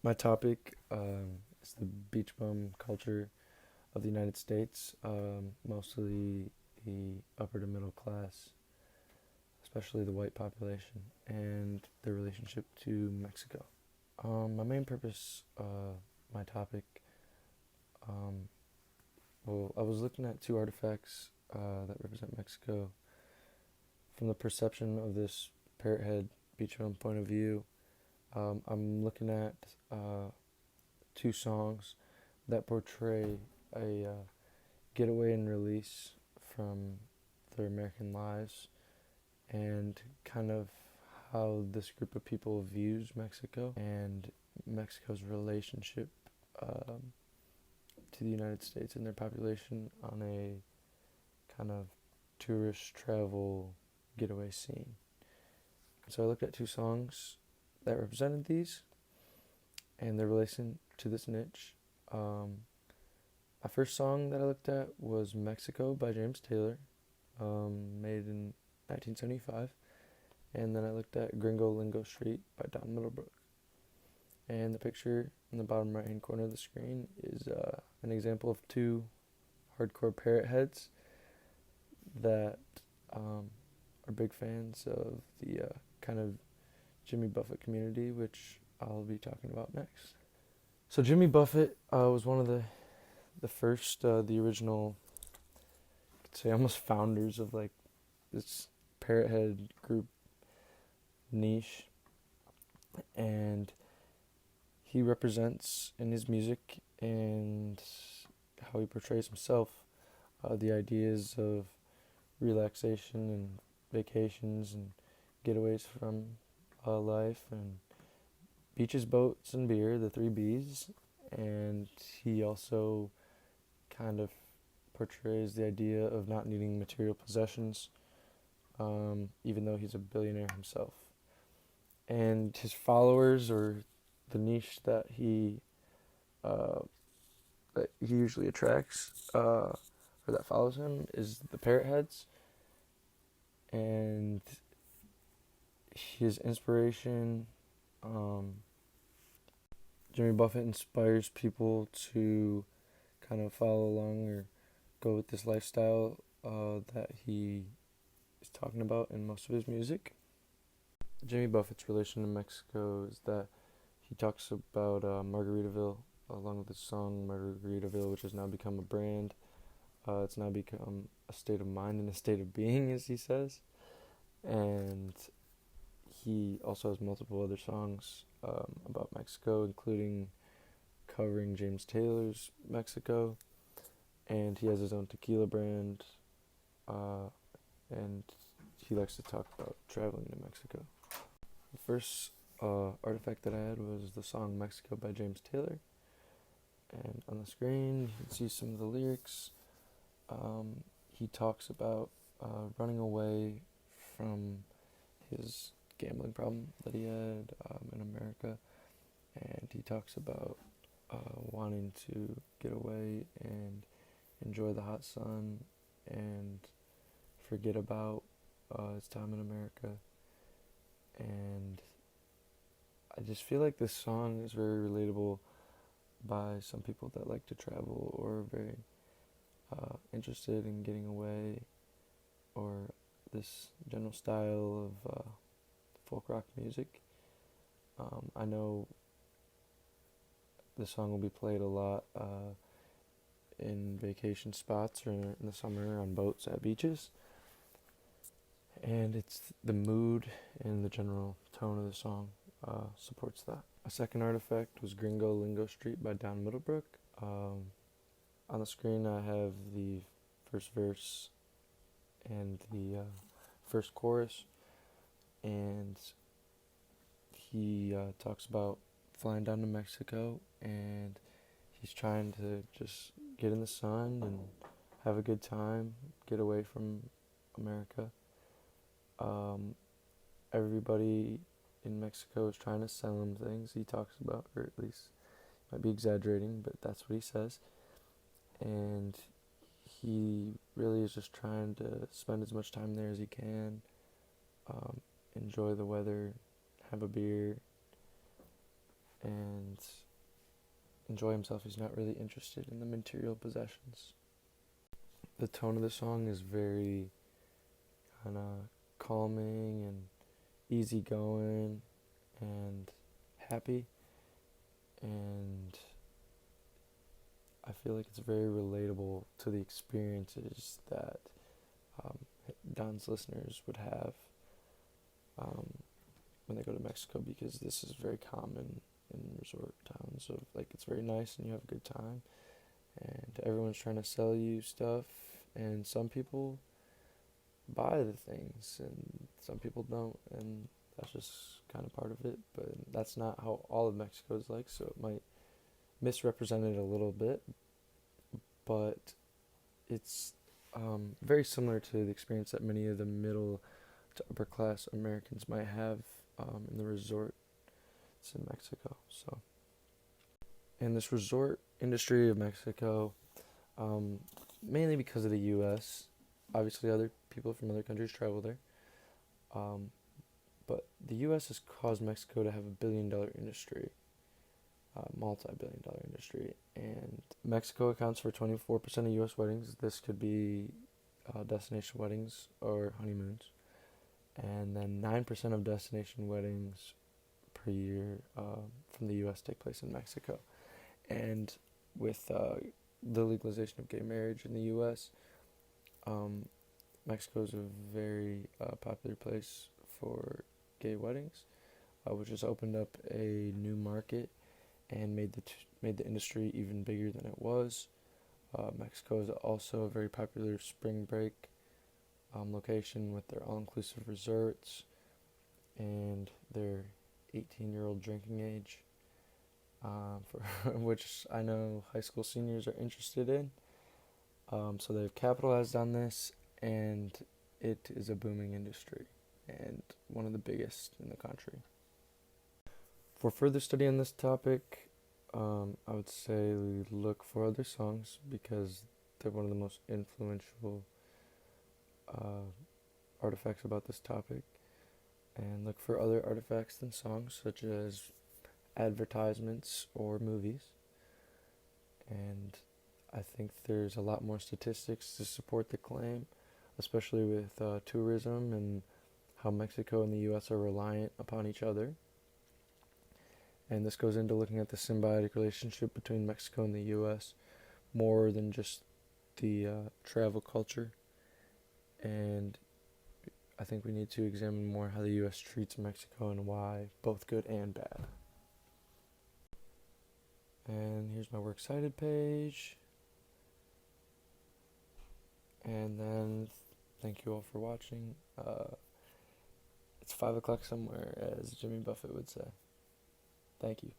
My topic is the beach bum culture of the United States, mostly the upper to middle class, especially the white population, and their relationship to Mexico. My main purpose, my topic, um, I was looking at two artifacts that represent Mexico from the perception of this parrot head beach bum point of view. I'm looking at two songs that portray a getaway and release from their American lives and kind of how this group of people views Mexico and Mexico's relationship um, to the United States and their population on a kind of tourist travel getaway scene. So I looked at two songs that represented these and their relation to this niche. My first song that I looked at was Mexico by James Taylor, made in 1975. And then I looked at Gringo Lingo Street by Don Middlebrook. And the picture in the bottom right hand corner of the screen is an example of two hardcore parrot heads that are big fans of the kind of Jimmy Buffett community, which I'll be talking about next. So Jimmy Buffett was one of the first, the original, I could say almost founders of like this parrot head group niche, and he represents in his music and how he portrays himself the ideas of relaxation and vacations and getaways from life and beaches, boats, and beer, the three B's. And he also kind of portrays the idea of not needing material possessions, even though he's a billionaire himself. And his followers, or the niche uh, that he usually attracts, or that follows him, is the parrot heads. And his inspiration, Jimmy Buffett inspires people to kind of follow along or go with this lifestyle that he is talking about in most of his music. Jimmy Buffett's relation to Mexico is that he talks about Margaritaville along with his song Margaritaville, which has now become a brand. It's now become a state of mind and a state of being, as he says. And he also has multiple other songs about Mexico, including covering James Taylor's Mexico. And he has his own tequila brand. And he likes to talk about traveling to Mexico. The first artifact that I had was the song Mexico by James Taylor. And on the screen, you can see some of the lyrics. He talks about running away from his gambling problem that he had in America. And he talks about wanting to get away and enjoy the hot sun and forget about his time in America. And I just feel like this song is very relatable by some people that like to travel or are very interested in getting away, or this general style of folk rock music. I know this song will be played a lot in vacation spots or in the summer on boats at beaches. And it's the mood and the general tone of the song supports that. A second artifact was Gringo Lingo Street by Don Middlebrook. On the screen I have the first verse and the first chorus, and he talks about flying down to Mexico, and he's trying to just get in the sun and have a good time, get away from America. Everybody in Mexico is trying to sell him things, he talks about, or at least might be exaggerating, but that's what he says. And he really is just trying to spend as much time there as he can, enjoy the weather, have a beer, and enjoy himself. He's not really interested in the material possessions. The tone of the song is very kind of calming and easygoing and happy, and I feel like it's very relatable to the experiences that um, Don's listeners would have um, when they go to Mexico, because this is very common in resort towns. Of like, it's very nice and you have a good time, and everyone's trying to sell you stuff, and some people buy the things and some people don't, and that's just kind of part of it. But that's not how all of Mexico is like, so it might misrepresent it a little bit, but it's very similar to the experience that many of the middle to upper class Americans might have in the resorts in Mexico. So, in this resort industry of Mexico, mainly because of the U.S., obviously other people from other countries travel there, but the U.S. has caused Mexico to have $1 billion industry, multi-billion-dollar industry, and Mexico accounts for 24% of U.S. weddings. This could be destination weddings or honeymoons, and then 9% of destination weddings per year from the U.S. take place in Mexico. And with the legalization of gay marriage in the U.S., Mexico is a very popular place for gay weddings, which has opened up a new market and made the industry even bigger than it was. Mexico is also a very popular spring break location with their all-inclusive resorts and their 18-year-old drinking age, for which I know high school seniors are interested in. So they've capitalized on this, and it is a booming industry and one of the biggest in the country. For further study on this topic, I would say look for other songs, because they're one of the most influential artifacts about this topic, and look for other artifacts than songs, such as advertisements or movies. And I think there's a lot more statistics to support the claim, especially with tourism and how Mexico and the U.S. are reliant upon each other. And this goes into looking at the symbiotic relationship between Mexico and the U.S. more than just the travel culture. And I think we need to examine more how the U.S. treats Mexico and why, both good and bad. And here's my works cited page. And then thank you all for watching. It's 5 o'clock somewhere, as Jimmy Buffett would say. Thank you.